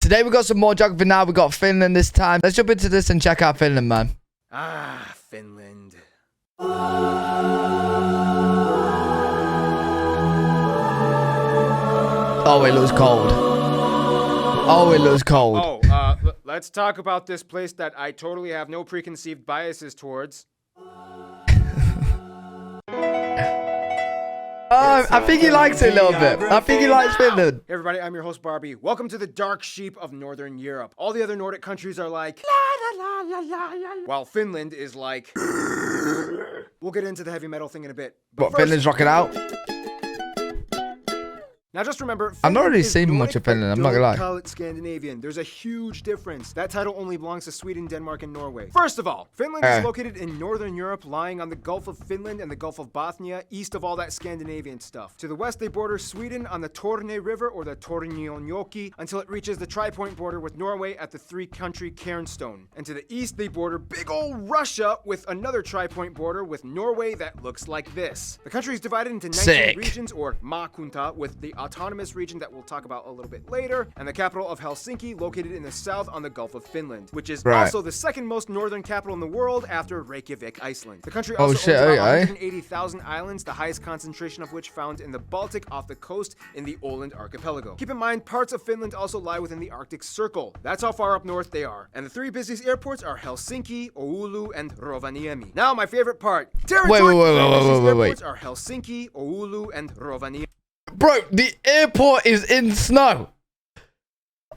Today we got some more geography now. We got Finland this time. Let's jump into this and check out Finland, man. Ah, Finland. Oh, it looks cold. Oh, it looks cold. Let's talk about this place that I totally have no preconceived biases towards. I think he likes it a little bit. I think he likes Finland. Hey everybody, I'm your host Barbie. Welcome to the dark sheep of Northern Europe. All the other Nordic countries are like la la la la la, while Finland is like we'll get into the heavy metal thing in a bit. But first, Finland's rocking out. Now just remember, I've not really seen much of Finland, I'm not gonna lie. Call it Scandinavian. There's a huge difference. That title only belongs to Sweden, Denmark, and Norway. First of all, Finland is located in northern Europe, lying on the Gulf of Finland and the Gulf of Bothnia, east of all that Scandinavian stuff. To the west, they border Sweden on the Torne River, or the Tornionjoki, until it reaches the tri-point border with Norway at the three-country Cairnstone. And to the east, they border big ol' Russia with another tri-point border with Norway that looks like this. The country is divided into 19 regions, or maakunta, with the autonomous region that we'll talk about a little bit later, and the capital of Helsinki, located in the south on the Gulf of Finland, which is also the second most northern capital in the world after Reykjavik, Iceland. The country also owns about 180,000 islands, the highest concentration of which found in the Baltic off the coast in the Åland archipelago. Keep in mind, parts of Finland also lie within the Arctic Circle. That's how far up north they are. And the three busiest airports are Helsinki, Oulu, and Rovaniemi. Now, my favorite part. Airports are Helsinki, Oulu, and Rovaniemi. Bro, the airport is in snow.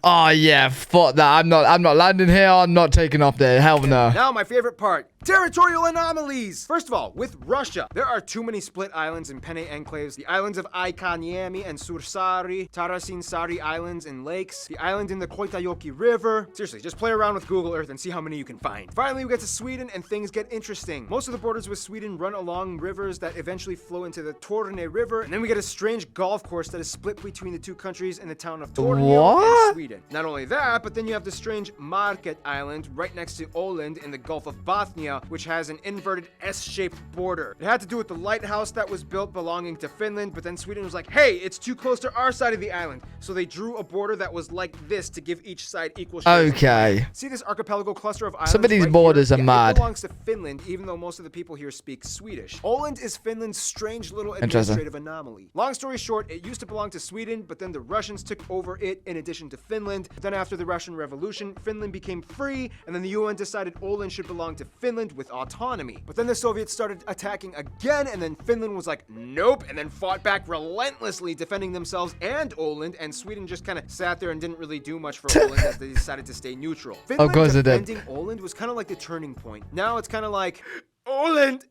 Oh yeah, fuck that. I'm not landing here. I'm not taking off there. Hell no. Now my favorite part. Territorial anomalies! First of all, with Russia, there are too many split islands and penne enclaves. The islands of Aikaniemi and Sursari, Tarasin-Sari Islands and lakes, the island in the Koitajoki River. Seriously, just play around with Google Earth and see how many you can find. Finally, we get to Sweden and things get interesting. Most of the borders with Sweden run along rivers that eventually flow into the Torne River, and then we get a strange golf course that is split between the two countries in the town of Tornio and Sweden. Not only that, but then you have the strange Market Island right next to Åland in the Gulf of Bothnia, which has an inverted S-shaped border. It had to do with the lighthouse that was built belonging to Finland, but then Sweden was like, hey, it's too close to our side of the island. So they drew a border that was like this to give each side equal shares. Okay. See this archipelago cluster of islands? Some of these borders are mad. It belongs to Finland, even though most of the people here speak Swedish. Åland is Finland's strange little administrative anomaly. Long story short, it used to belong to Sweden, but then the Russians took over it in addition to Finland. But then after the Russian Revolution, Finland became free, and then the UN decided Åland should belong to Finland with autonomy. But then the Soviets started attacking again, and then Finland was like, nope, and then fought back relentlessly, defending themselves and Åland, and Sweden just kind of sat there and didn't really do much for Åland as they decided to stay neutral. Finland defending Åland was kind of like the turning point. Now it's kind of like, Åland,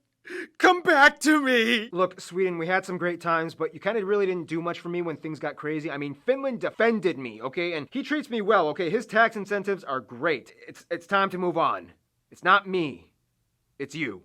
come back to me! Look, Sweden, we had some great times, but you kind of really didn't do much for me when things got crazy. I mean, Finland defended me, okay? And he treats me well, okay? His tax incentives are great. It's time to move on. It's not me. It's you.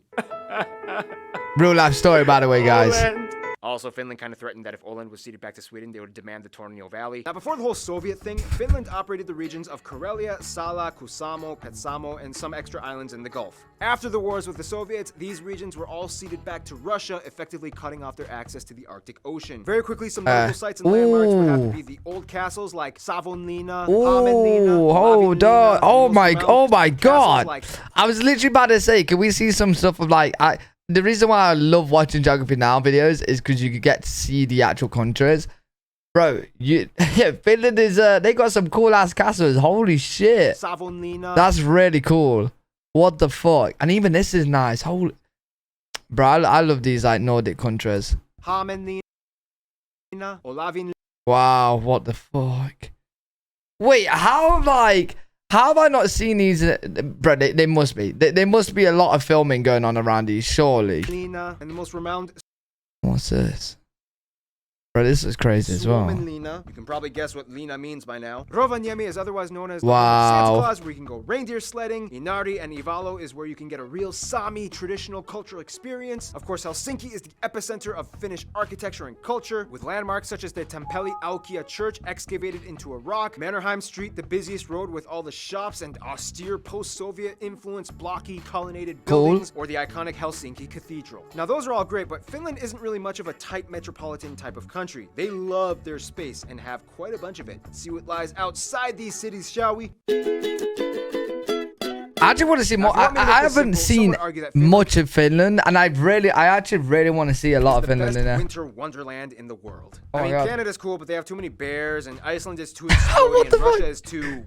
Real life story, by the way, guys. Åland. Also, Finland kind of threatened that if Åland was ceded back to Sweden, they would demand the Tornio Valley. Now, before the whole Soviet thing, Finland operated the regions of Karelia, Sala, Kuusamo, Petsamo, and some extra islands in the Gulf. After the wars with the Soviets, these regions were all ceded back to Russia, effectively cutting off their access to the Arctic Ocean. Very quickly, some notable sites and landmarks would have to be the old castles like Savonlinna, Hämeenlinna, oh my god. Like, I was literally about to say, can we see some stuff of like... The reason why I love watching Geography Now videos is because you can get to see the actual countries. Bro, Finland is, they got some cool ass castles. Holy shit. Savonlinna. That's really cool. What the fuck? And even this is nice. Holy... Bro, I love these like Nordic countries. Hämeenlinna, Olavinlinna. Wow, what the fuck? Wait, how have I not seen these? Bro, they must be. There must be a lot of filming going on around these, surely. And the most renowned... What's this? Bro, this is crazy as well. Suomenlinna. You can probably guess what Lina means by now. Rovaniemi is otherwise known as Santa Claus, where you can go reindeer sledding. Inari and Ivalo is where you can get a real Sami traditional cultural experience. Of course, Helsinki is the epicenter of Finnish architecture and culture, with landmarks such as the Tempeli Aukia Church excavated into a rock, Mannerheim Street, the busiest road with all the shops and austere post-Soviet influenced blocky colonnaded buildings, or the iconic Helsinki Cathedral. Now, those are all great, but Finland isn't really much of a tight metropolitan type of country. country. They love their space and have quite a bunch of it. Let's see what lies outside these cities, shall we? I actually want to see more. I haven't seen much of Finland, and I actually really want to see a lot of Finland in there. Winter wonderland in the world. Oh I mean, God. Canada's cool, but they have too many bears, and Iceland is too snowy, and Russia is too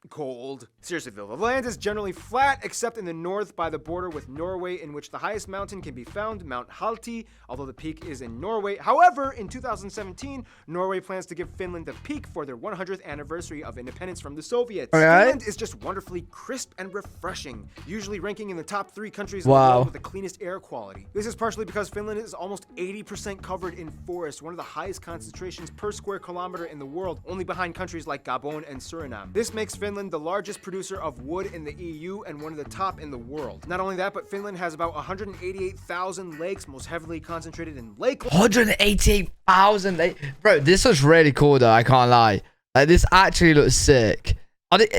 cold. Seriously though, the land is generally flat except in the north by the border with Norway, in which the highest mountain can be found, Mount Halti, although the peak is in Norway. However, in 2017, Norway plans to give Finland the peak for their 100th anniversary of independence from the Soviets. Finland is just wonderfully crisp and refreshing, usually ranking in the top 3 countries in the world with the cleanest air quality. This is partially because Finland is almost 80% covered in forest, one of the highest concentrations per square kilometer in the world, only behind countries like Gabon and Suriname. This makes Finland the largest producer of wood in the EU and one of the top in the world. Not only that, but Finland has about 188,000 lakes, most heavily concentrated in lake. 188,000 lakes. Bro, this looks really cool though, I can't lie. Like, this actually looks sick.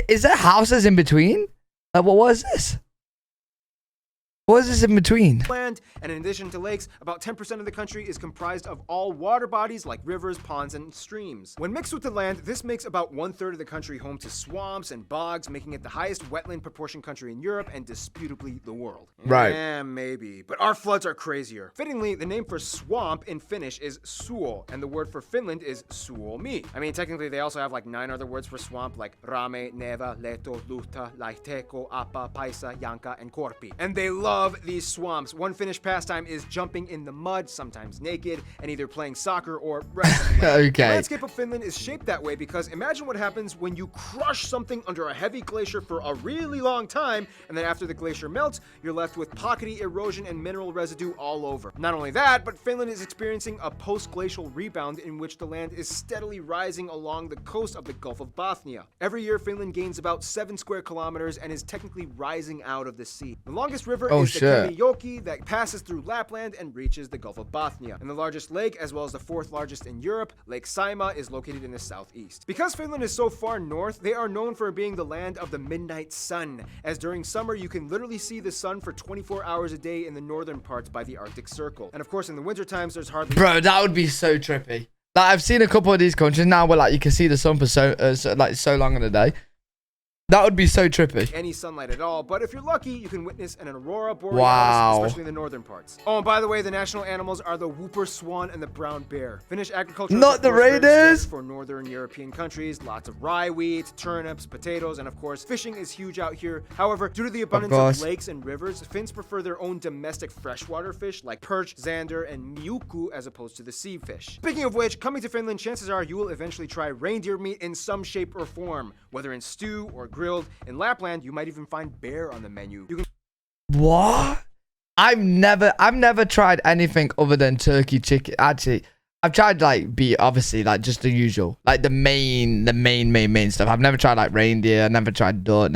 Is there houses in between? Like, what was this? What is this in between? Land, and in addition to lakes, about 10% of the country is comprised of all water bodies like rivers, ponds, and streams. When mixed with the land, this makes about 1/3 of the country home to swamps and bogs, making it the highest wetland proportion country in Europe and disputably the world. Right. Yeah, maybe. But our floods are crazier. Fittingly, the name for swamp in Finnish is suo, and the word for Finland is suomi. I mean, technically, they also have like 9 other words for swamp, like rame, neva, leto, luhta, laiteko, appa, paisa, yanka, and korpi. And they love these swamps. One Finnish pastime is jumping in the mud, sometimes naked, and either playing soccer or wrestling. Okay. The landscape of Finland is shaped that way because imagine what happens when you crush something under a heavy glacier for a really long time, and then after the glacier melts, you're left with pockety erosion and mineral residue all over. Not only that, but Finland is experiencing a post-glacial rebound in which the land is steadily rising along the coast of the Gulf of Bothnia. Every year, Finland gains about 7 square kilometers and is technically rising out of the sea. The longest river is the Kemijoki that passes through Lapland and reaches the Gulf of Bothnia. And the largest lake, as well as the 4th largest in Europe, Lake Saima, is located in the southeast. Because Finland is so far north, they are known for being the land of the midnight sun, as during summer you can literally see the sun for 24 hours a day in the northern parts by the Arctic Circle. And of course, in the winter times, there's hardly— Bro, that would be so trippy. Like, I've seen a couple of these countries now where like you can see the sun for so long in a day. That would be so trippy. Any sunlight at all, but if you're lucky, you can witness an aurora borealis, especially in the northern parts. Oh, and by the way, the national animals are the whooper swan and the brown bear. Finnish agriculture Not the raiders for northern European countries. Lots of rye wheat, turnips, potatoes, and of course, fishing is huge out here. However, due to the abundance of lakes and rivers, Finns prefer their own domestic freshwater fish like perch, zander, and miuku as opposed to the sea fish. Speaking of which, coming to Finland, chances are you will eventually try reindeer meat in some shape or form, whether in stew or grilled. In Lapland, you might even find bear on the menu. What? I've never tried anything other than turkey chicken. Actually, I've tried like obviously like just the usual, like the main stuff. I've never tried like reindeer. Never tried duck.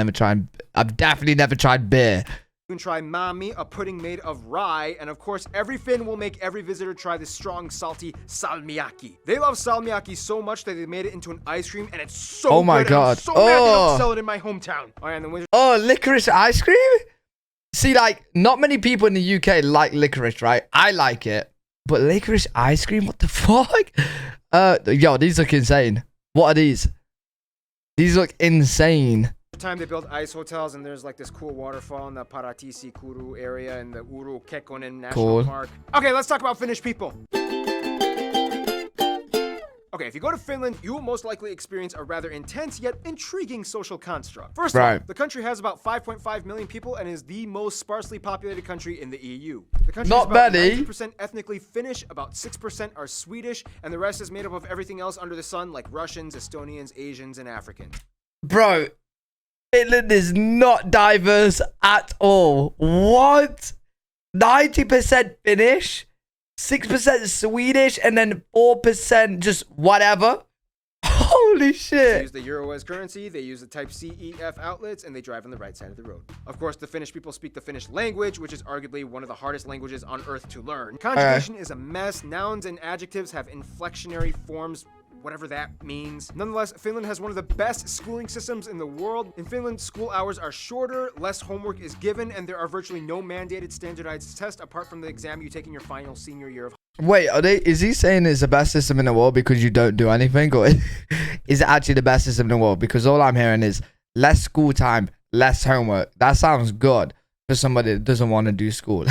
I've definitely never tried bear. You can try mami, a pudding made of rye, and of course, every Finn will make every visitor try this strong, salty salmiakki. They love salmiakki so much that they made it into an ice cream, and it's so oh my good. God! I'm so mad they don't sell it in my hometown. Oh, and the winter— oh, licorice ice cream. See, like, not many people in the UK like licorice, right? I like it, but licorice ice cream? What the fuck? Yo, these look insane. What are these? These look insane. Time they build ice hotels, and there's like this cool waterfall in the Paratisi Kuru area in the Uru Kekkonen National Park. Okay, let's talk about Finnish people. Okay, if you go to Finland, you will most likely experience a rather intense yet intriguing social construct. First of all, the country has about 5.5 million people and is the most sparsely populated country in the EU. The country is about 90% ethnically Finnish, about 6% are Swedish, and the rest is made up of everything else under the sun, like Russians, Estonians, Asians, and Africans. Bro, Finland is not diverse at all. What? 90% Finnish, 6% Swedish, and then 4% just whatever? Holy shit. They use the euro as currency, they use the type CEF outlets, and they drive on the right side of the road. Of course, the Finnish people speak the Finnish language, which is arguably one of the hardest languages on earth to learn. Conjugation is a mess. Nouns and adjectives have inflectionary forms, whatever that means. Nonetheless, Finland has one of the best schooling systems in the world. In Finland, school hours are shorter, less homework is given, and there are virtually no mandated standardized tests apart from the exam you take in your final senior year of Wait, is he saying it's the best system in the world because you don't do anything? Or is it actually the best system in the world? Because all I'm hearing is less school time, less homework. That sounds good for somebody that doesn't want to do school.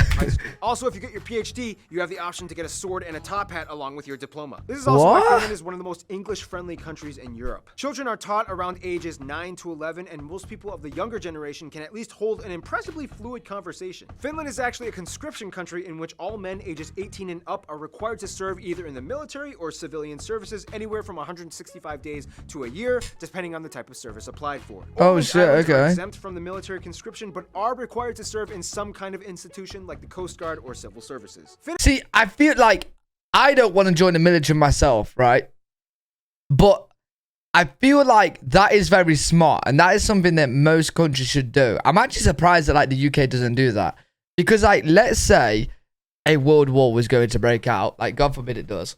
Also, if you get your PhD, you have the option to get a sword and a top hat along with your diploma. This is also why Finland is one of the most English-friendly countries in Europe. Children are taught around ages 9 to 11, and most people of the younger generation can at least hold an impressively fluid conversation. Finland is actually a conscription country in which all men ages 18 and up are required to serve either in the military or civilian services anywhere from 165 days to a year, depending on the type of service applied for. Oh shit, okay. Are exempt from the military conscription, but are required to serve in some kind of institution like the Coast Guard or civil services. See, I feel like I don't want to join the military myself, right? But I feel like that is very smart, and that is something that most countries should do. I'm actually surprised that like the UK doesn't do that, because like let's say a world war was going to break out, like God forbid it does,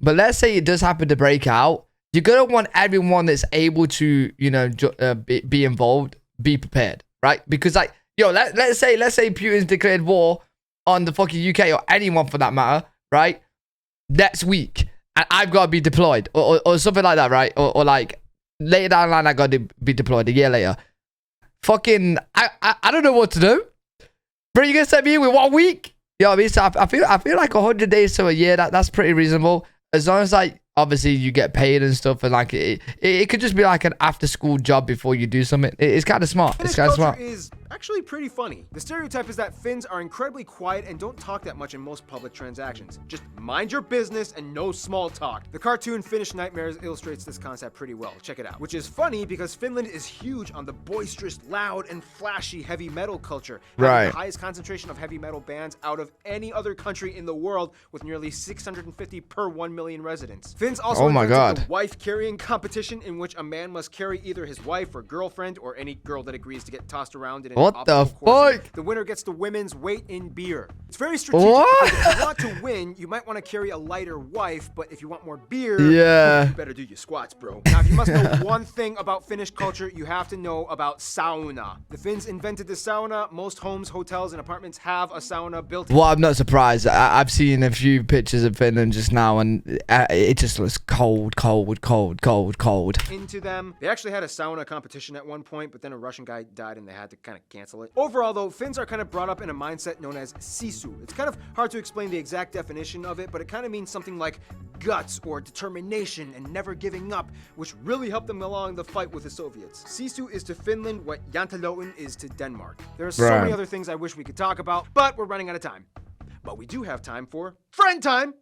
but let's say it does happen to break out, you're gonna want everyone that's able to, you know, be involved, be prepared, right? Because like, yo, let's say Putin's declared war on the fucking UK, or anyone for that matter, right? Next week, and I've got to be deployed, or something like that, right? Or like later down the line, I got to be deployed a year later. Fucking, I don't know what to do. Bro, you gonna send me in with 1 week? You know what I mean? So I feel like 100 days to a year, that's pretty reasonable. As long as like obviously you get paid and stuff, and like it could just be like an after school job before you do something. It's kind of smart. It's kind of smart. Is actually pretty funny. The stereotype is that Finns are incredibly quiet and don't talk that much in most public transactions. Just mind your business and no small talk. The cartoon Finnish Nightmares illustrates this concept pretty well. Check it out. Which is funny because Finland is huge on the boisterous, loud, and flashy heavy metal culture. Having the highest concentration of heavy metal bands out of any other country in the world, with nearly 650 per 1 million residents. Finns also invented the wife carrying competition, in which a man must carry either his wife or girlfriend, or any girl that agrees to get tossed around in an what the fuck? The winner gets the women's weight in beer. It's very strategic. Because if you want to win, you might want to carry a lighter wife, but if you want more beer, you better do your squats, bro. Now, if you must know one thing about Finnish culture, you have to know about sauna. The Finns invented the sauna. Most homes, hotels, and apartments have a sauna built in. Well, I'm not surprised. I've seen a few pictures of Finland just now, and it just looks cold into them. They actually had a sauna competition at one point, but then a Russian guy died and they had to kind of cancel it. Overall though, Finns are kind of brought up in a mindset known as sisu. It's kind of hard to explain the exact definition of it, but it kind of means something like guts or determination and never giving up, which really helped them along the fight with the Soviets. Sisu is to Finland what Jantaloen is to Denmark. There are so many other things I wish we could talk about, but we're running out of time. But we do have time for friend time.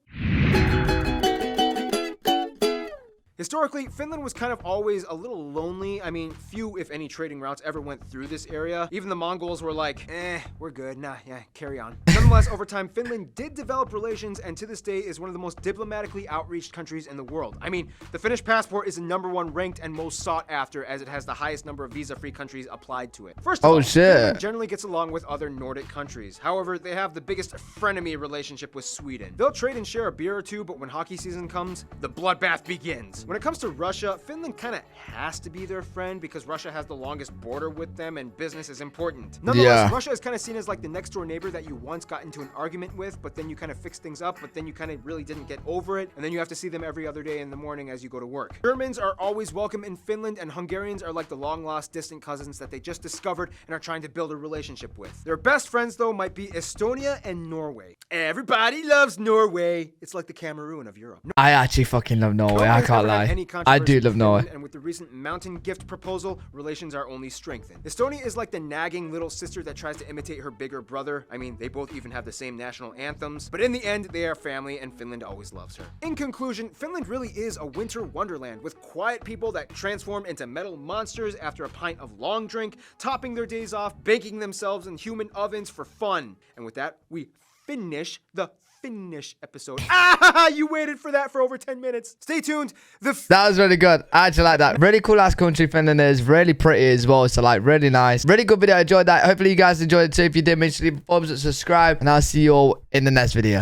Historically, Finland was kind of always a little lonely. I mean, few, if any, trading routes ever went through this area. Even the Mongols were like, we're good. Nah, yeah, carry on. Nonetheless, over time, Finland did develop relations, and to this day is one of the most diplomatically outreached countries in the world. I mean, the Finnish passport is the #1 ranked and most sought after, as it has the highest number of visa-free countries applied to it. First of all, Finland generally gets along with other Nordic countries. However, they have the biggest frenemy relationship with Sweden. They'll trade and share a beer or two, but when hockey season comes, the bloodbath begins. When it comes to Russia, Finland kind of has to be their friend because Russia has the longest border with them and business is important. Nonetheless, Russia is kind of seen as like the next door neighbor that you once got into an argument with, but then you kind of fix things up, but then you kind of really didn't get over it, and then you have to see them every other day in the morning as you go to work. Germans are always welcome in Finland, and Hungarians are like the long-lost distant cousins that they just discovered and are trying to build a relationship with. Their best friends, though, might be Estonia and Norway. Everybody loves Norway. It's like the Cameroon of Europe. I actually fucking love Norway. I can't lie. I do love Norway. And with the recent mountain gift proposal, relations are only strengthened. Estonia is like the nagging little sister that tries to imitate her bigger brother. I mean, they both even have the same national anthems. But in the end, they are family, and Finland always loves her. In conclusion, Finland really is a winter wonderland with quiet people that transform into metal monsters after a pint of long drink, topping their days off, baking themselves in human ovens for fun. And with that, we finish the Finnish episode. You waited for that for over 10 minutes. Stay tuned. That was really good. I actually like that. Really cool ass country Finland is. Really pretty as well. So like really nice. Really good video. I enjoyed that. Hopefully you guys enjoyed it too. If you did, make sure to leave a thumbs up, subscribe, and I'll see you all in the next video.